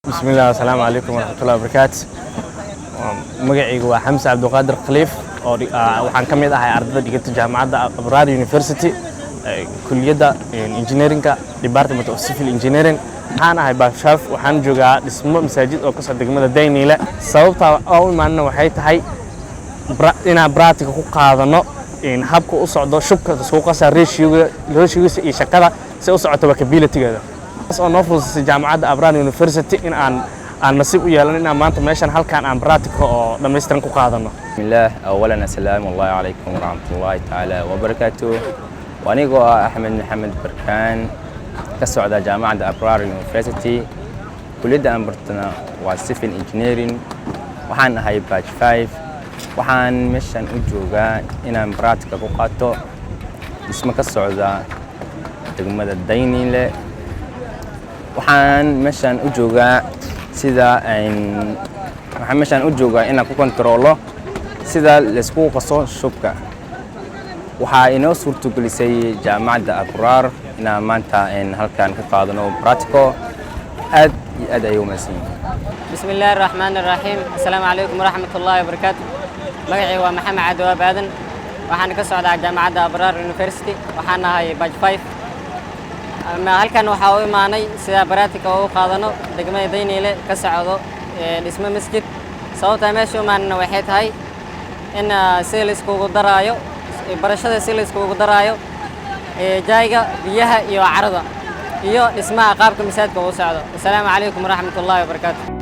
بسم الله السلام عليكم ورحمة الله وبركاته. مجيء حمزة عبد القادر خليف وحن كم يدا هاي أرض دقيقة جامعة أبرار يونيفرسيتي كلية إنجينيرينج ديبارتمنت أوف سيفل إنجينيرينج. أنا هاي بشاف وحن جوجا اسمه مساجد أو قصة دقيقة ديني لا سبب أول ما إنه وحيت هاي إن براتك قاعدنا إن حبك أصعد شبكة سوق صار ريشيو شكله سأصعد وكبيلة كذا. بس أنا نفرض جامعة أبرار يونيفرسيتي إن أن نصيب يالنا ما أنت ماشان هل كان عن براتك لما يسترنكوا قاعدنا. بسم الله أولاً السلام الله عليكم ورحمة الله تعالى وبركاته. وأنا أحمد محمد بركان كسعودة جامعة أبرار يونيفرسيتي كلية أمبرتنا وسيفل إنجينيرين وحان هاي باج 5 وحان مشان أجوغا إن براتك قاطو اسمك السعودة تقمد الديني له وحان مشان أجوغا sida waxaan meeshan u joogaa inaan ku kontrolo sida la isku qaso shubka waxa inoo suurtagelisay jaamacadda Abraar inaan maanta halkaan ka qaadano practical aad iyo aad ay u maasin. Bismillahir Rahmanir Rahim. Assalaamu alaykum warahmatullahi wabarakatuh. Magacaygu waa Maxamed Cabdi Baadan waxaan ka socdaa jaamacadda Abraar University waxaan ahay batch 5 halkan waxa uu imaanay sida baraatika oo qaadano degmada Daynile ka socdo dhismo masjid sababta meesha maana waxay tahay in sales kugu daraayo barashada sales kugu daraayo jaayga biyaha iyo carada iyo dhismaha qaabka masaajidka uu socdo. Assalaamu alaykum warahmatullahi wabarakatuh.